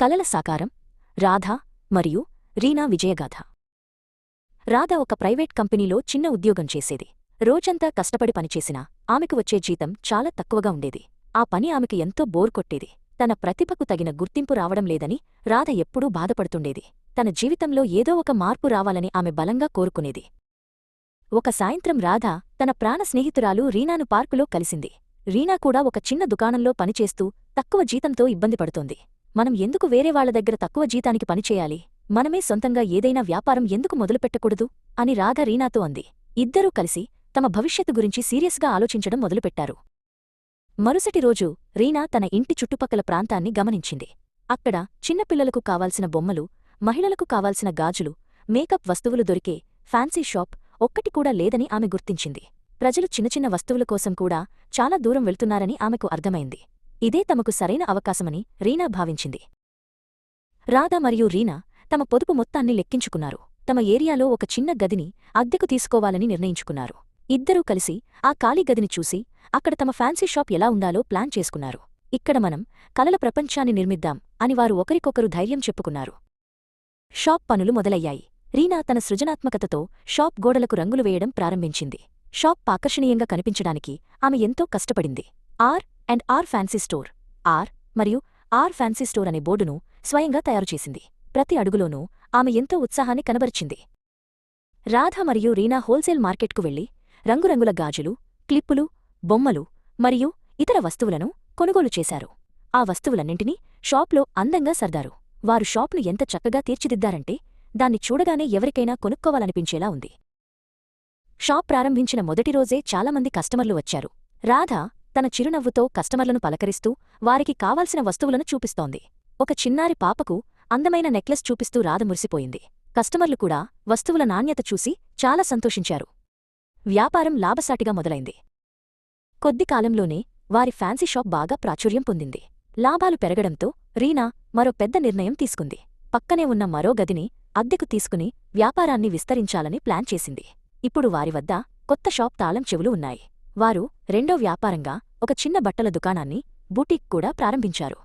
కలల సాకారం రాధ మరియు రీనా విజయగాథ. రాధ ఒక ప్రైవేట్ కంపెనీలో చిన్న ఉద్యోగం చేసేది. రోజంతా కష్టపడి పనిచేసినా ఆమెకు వచ్చే జీతం చాలా తక్కువగా ఉండేది. ఆ పని ఆమెకు ఎంతో బోర్ కొట్టేది. తన ప్రతిభకు తగిన గుర్తింపు రావడం లేదని రాధ ఎప్పుడూ బాధపడుతుండేది. తన జీవితంలో ఏదో ఒక మార్పు రావాలని ఆమె బలంగా కోరుకునేది. ఒక సాయంత్రం రాధ తన ప్రాణ స్నేహితురాలు రీనాను పార్కులో కలిసింది. రీనా కూడా ఒక చిన్న దుకాణంలో పనిచేస్తూ తక్కువ జీతంతో ఇబ్బంది పడుతోంది. మనం ఎందుకు వేరేవాళ్ల దగ్గర తక్కువ జీతానికి పనిచేయాలి, మనమే సొంతంగా ఏదైనా వ్యాపారం ఎందుకు మొదలుపెట్టకూడదు అని రాధ రీనాతో అంది. ఇద్దరూ కలిసి తమ భవిష్యత్తు గురించి సీరియస్గా ఆలోచించడం మొదలుపెట్టారు. మరుసటి రోజు రీనా తన ఇంటి చుట్టుపక్కల ప్రాంతాన్ని గమనించింది. అక్కడ చిన్నపిల్లలకు కావాల్సిన బొమ్మలు, మహిళలకు కావాల్సిన గాజులు, మేకప్ వస్తువులు దొరికే ఫ్యాన్సీ షాప్ ఒక్కటి కూడా లేదని ఆమె గుర్తించింది. ప్రజలు చిన్నచిన్న వస్తువుల కోసం కూడా చాలా దూరం వెళ్తున్నారని ఆమెకు అర్థమైంది. ఇదే తమకు సరైన అవకాశమని రీనా భావించింది. రాధ మరియు రీనా తమ పొదుపు మొత్తాన్ని లెక్కించుకున్నారు. తమ ఏరియాలో ఒక చిన్న గదిని అద్దెకు తీసుకోవాలని నిర్ణయించుకున్నారు. ఇద్దరూ కలిసి ఆ ఖాళీ గదిని చూసి అక్కడ తమ ఫ్యాన్సీ షాప్ ఎలా ఉండాలో ప్లాన్ చేసుకున్నారు. ఇక్కడ మనం కలల ప్రపంచాన్ని నిర్మిద్దాం అని వారు ఒకరికొకరు ధైర్యం చెప్పుకున్నారు. షాప్ పనులు మొదలయ్యాయి. రీనా తన సృజనాత్మకతతో షాప్ గోడలకు రంగులు వేయడం ప్రారంభించింది. షాప్ ఆకర్షణీయంగా కనిపించడానికి ఆమె ఎంతో కష్టపడింది. ఆర్ ఫ్యాన్సీ స్టోర్, ఆర్ మరియు ఆర్ ఫ్యాన్సీ స్టోర్ అనే బోర్డును స్వయంగా తయారుచేసింది. ప్రతి అడుగులోనూ ఆమె ఎంతో ఉత్సాహాన్ని కనబరిచింది. రాధ మరియు రీనా హోల్సేల్ మార్కెట్కు వెళ్లి రంగురంగుల గాజులు, క్లిప్పులు, బొమ్మలు మరియు ఇతర వస్తువులను కొనుగోలు చేశారు. ఆ వస్తువులన్నింటినీ షాప్లో అందంగా సర్దారు. వారు షాప్ను ఎంత చక్కగా తీర్చిదిద్దారంటే దాన్ని చూడగానే ఎవరికైనా కొనుక్కోవాలనిపించేలా ఉంది. షాప్ ప్రారంభించిన మొదటి రోజే చాలామంది కస్టమర్లు వచ్చారు. రాధ తన చిరునవ్వుతో కస్టమర్లను పలకరిస్తూ వారికి కావాల్సిన వస్తువులను చూపిస్తోంది. ఒక చిన్నారి పాపకు అందమైన నెక్లెస్ చూపిస్తూ రాధ మురిసిపోయింది. కస్టమర్లు కూడా వస్తువుల నాణ్యత చూసి చాలా సంతోషించారు. వ్యాపారం లాభసాటిగా మొదలైంది. కొద్ది కాలంలోనే వారి ఫ్యాన్సీ షాప్ బాగా ప్రాచుర్యం పొందింది. లాభాలు పెరగడంతో రీనా మరో పెద్ద నిర్ణయం తీసుకుంది. పక్కనే ఉన్న మరో గదిని అద్దెకు తీసుకుని వ్యాపారాన్ని విస్తరించాలని ప్లాన్ చేసింది. ఇప్పుడు వారి వద్ద కొత్త షాప్ తాళం చెవులు ఉన్నాయి. వారు రెండో వ్యాపారంగా ఒక చిన్న బట్టల దుకాణాన్ని, బూటీక్ కూడా ప్రారంభించారు.